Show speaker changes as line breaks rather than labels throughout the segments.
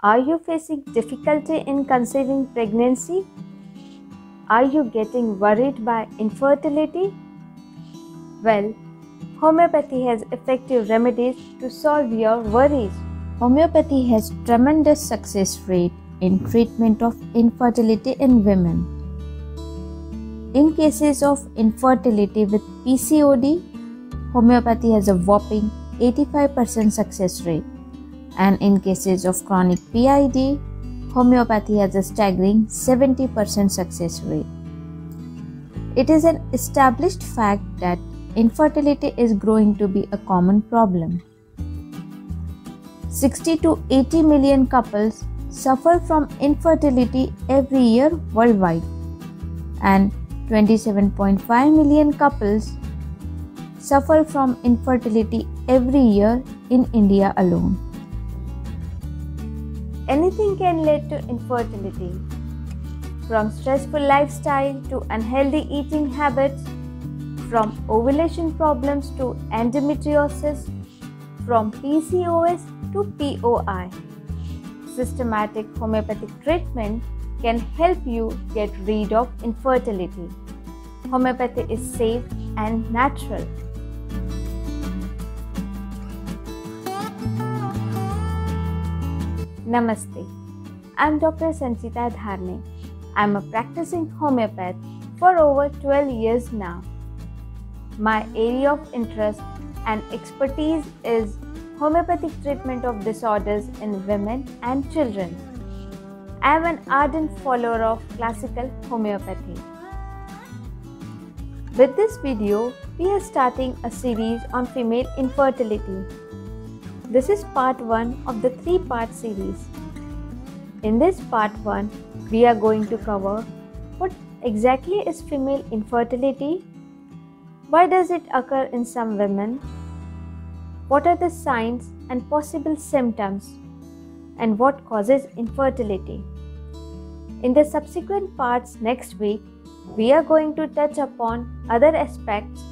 Are you facing difficulty in conceiving pregnancy? Are you getting worried by infertility? Well, homeopathy has effective remedies to solve your worries.
Homeopathy has tremendous success rate in treatment of infertility in women. In cases of infertility with PCOD, homeopathy has a whopping 85% success rate, and in cases of chronic PID, homeopathy has a staggering 70% success rate. It is an established fact that infertility is growing to be a common problem. 60 to 80 million couples suffer from infertility every year worldwide, and 27.5 million couples suffer from infertility every year in India alone.
Anything can lead to infertility, from stressful lifestyle to unhealthy eating habits, from ovulation problems to endometriosis, from PCOS to POI. Systematic homeopathic treatment can help you get rid of infertility. Homeopathy is safe and natural. Namaste. I'm Dr. Sanchita Dharne. I'm a practicing homeopath for over 12 years now. My area of interest and expertise is homeopathic treatment of disorders in women and children. I am an ardent follower of classical homeopathy. With this video, we are starting a series on female infertility. This is part 1 of the 3-part series. In this part 1, we are going to cover what exactly is female infertility, why does it occur in some women, what are the signs and possible symptoms, and what causes infertility. In the subsequent parts next week, we are going to touch upon other aspects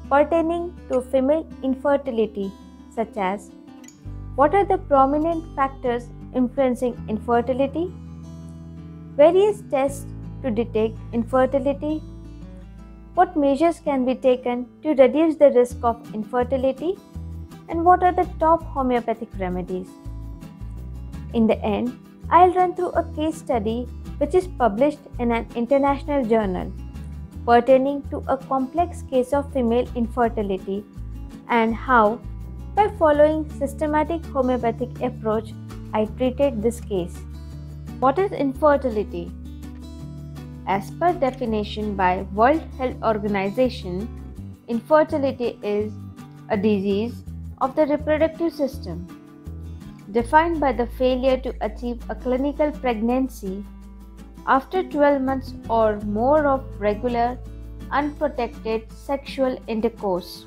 pertaining to female infertility, such as what are the prominent factors influencing infertility, various tests to detect infertility, what measures can be taken to reduce the risk of infertility, and what are the top homeopathic remedies. In the end, I'll run through a case study which is published in an international journal pertaining to a complex case of female infertility and how, by following systematic homeopathic approach, I treated this case. What is infertility? As per definition by World Health Organization, infertility is a disease of the reproductive system, defined by the failure to achieve a clinical pregnancy after 12 months or more of regular, unprotected sexual intercourse.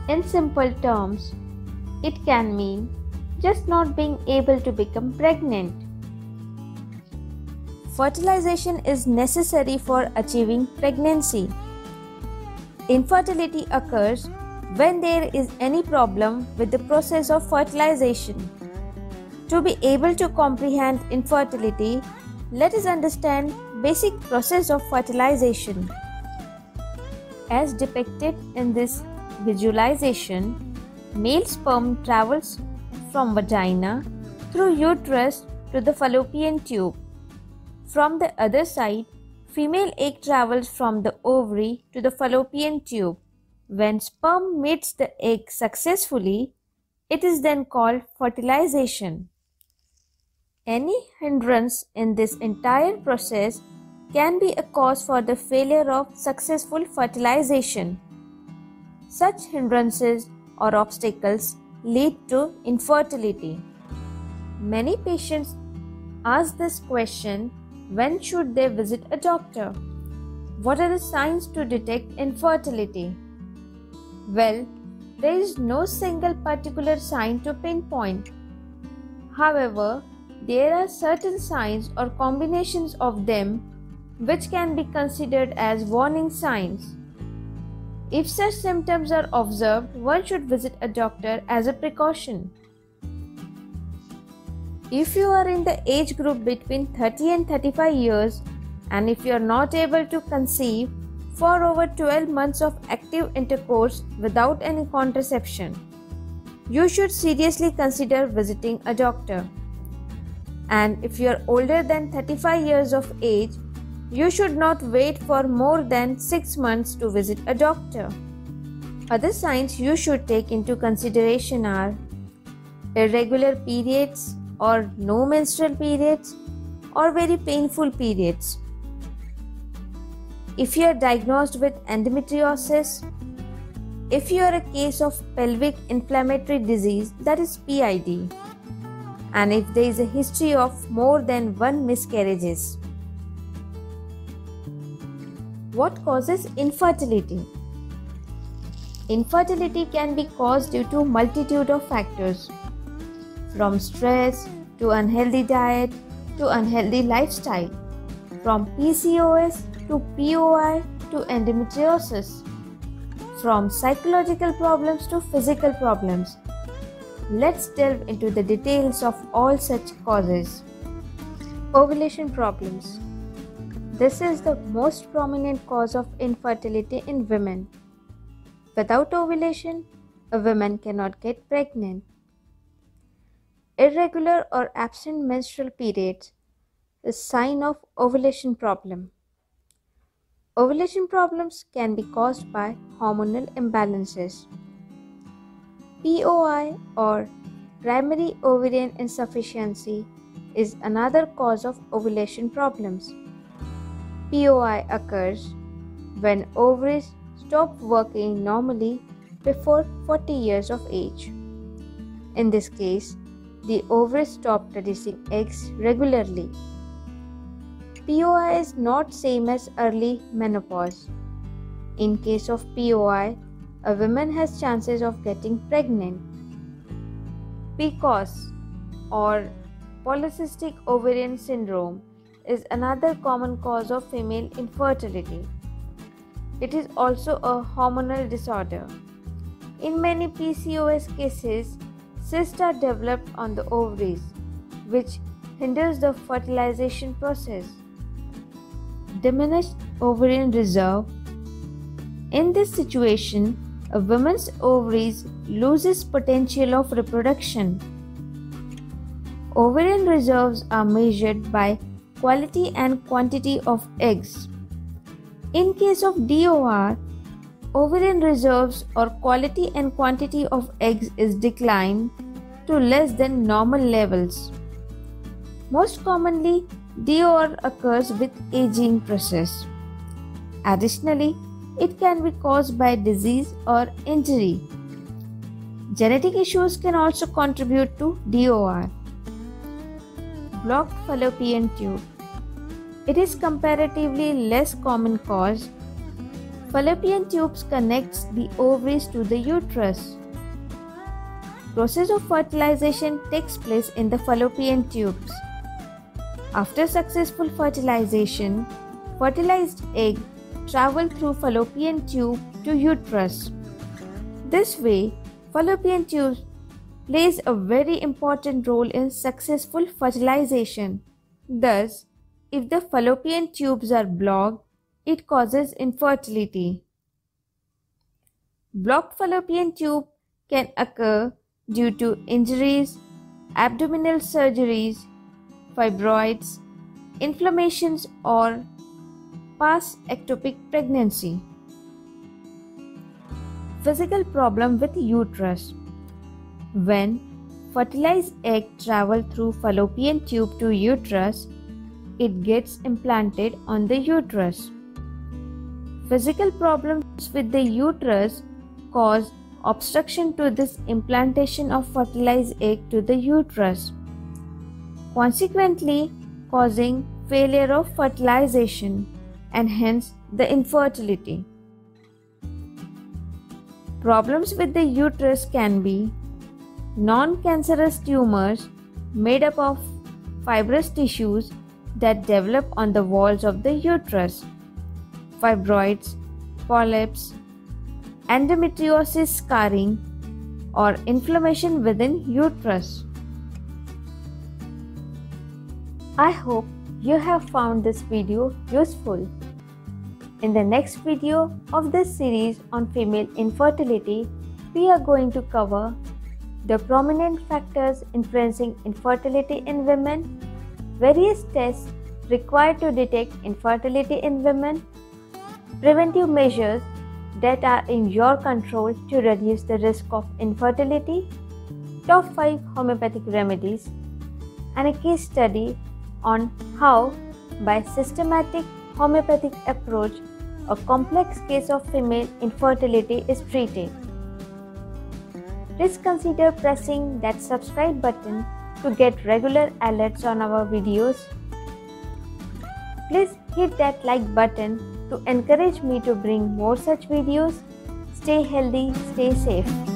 In simple terms, it can mean just not being able to become pregnant. Fertilization is necessary for achieving pregnancy. Infertility occurs when there is any problem with the process of fertilization. To be able to comprehend infertility, let us understand basic process of fertilization. As depicted in this visualization, male sperm travels from vagina through uterus to the fallopian tube. From the other side, female egg travels from the ovary to the fallopian tube. When sperm meets the egg successfully, it is then called fertilization. Any hindrance in this entire process can be a cause for the failure of successful fertilization. Such hindrances or obstacles lead to infertility. Many patients ask this question: when should they visit a doctor? What are the signs to detect infertility? Well, there is no single particular sign to pinpoint. However, there are certain signs or combinations of them which can be considered as warning signs. If such symptoms are observed, one should visit a doctor as a precaution. If you are in the age group between 30 and 35 years and if you are not able to conceive for over 12 months of active intercourse without any contraception, you should seriously consider visiting a doctor. And if you are older than 35 years of age, you should not wait for more than 6 months to visit a doctor. Other signs you should take into consideration are irregular periods or no menstrual periods or very painful periods. If you are diagnosed with endometriosis, if you are a case of pelvic inflammatory disease, that is PID, and if there is a history of more than 1 miscarriages. What causes infertility? Infertility can be caused due to multitude of factors, from stress to unhealthy diet to unhealthy lifestyle, from PCOS to POI to endometriosis, from psychological problems to physical problems. Let's delve into the details of all such causes. Ovulation problems. This is the most prominent cause of infertility in women. Without ovulation, a woman cannot get pregnant. Irregular or absent menstrual periods is a sign of ovulation problem. Ovulation problems can be caused by hormonal imbalances. POI or primary ovarian insufficiency is another cause of ovulation problems. POI occurs when ovaries stop working normally before 40 years of age. In this case, the ovaries stop producing eggs regularly. POI is not same as early menopause. In case of POI, a woman has chances of getting pregnant. PCOS or polycystic ovarian syndrome is another common cause of female infertility. It is also a hormonal disorder. In many PCOS cases, cysts are developed on the ovaries, which hinders the fertilization process. Diminished ovarian reserve. In this situation, a woman's ovaries loses potential of reproduction. Ovarian reserves are measured by quality and quantity of eggs. In case of DOR, ovarian reserves or quality and quantity of eggs is declined to less than normal levels. Most commonly, DOR occurs with aging process. Additionally, it can be caused by disease or injury. Genetic issues can also contribute to DOR. Blocked fallopian tube. It is comparatively less common cause. Fallopian tubes connects the ovaries to the uterus. Process of fertilization takes place in the fallopian tubes. After successful fertilization, fertilized egg travel through fallopian tube to uterus. This way, fallopian tube plays a very important role in successful fertilization. Thus, if the fallopian tubes are blocked, it causes infertility. Blocked fallopian tube can occur due to injuries, abdominal surgeries, fibroids, inflammations, or past ectopic pregnancy. Physical problem with uterus. When fertilized egg travel through fallopian tube to uterus, it gets implanted on the uterus. Physical problems with the uterus cause obstruction to this implantation of fertilized egg to the uterus, consequently causing failure of fertilization and hence the infertility. Problems with the uterus can be non-cancerous tumors made up of fibrous tissues that develop on the walls of the uterus, fibroids, polyps, endometriosis scarring, or inflammation within uterus. I hope you have found this video useful. In the next video of this series on female infertility, we are going to cover the prominent factors influencing infertility in women, various tests required to detect infertility in women, preventive measures that are in your control to reduce the risk of infertility, top 5 homeopathic remedies, and a case study on how, by systematic homeopathic approach, a complex case of female infertility is treated. Please consider pressing that subscribe button to get regular alerts on our videos. Please hit that like button to encourage me to bring more such videos. Stay healthy, stay safe.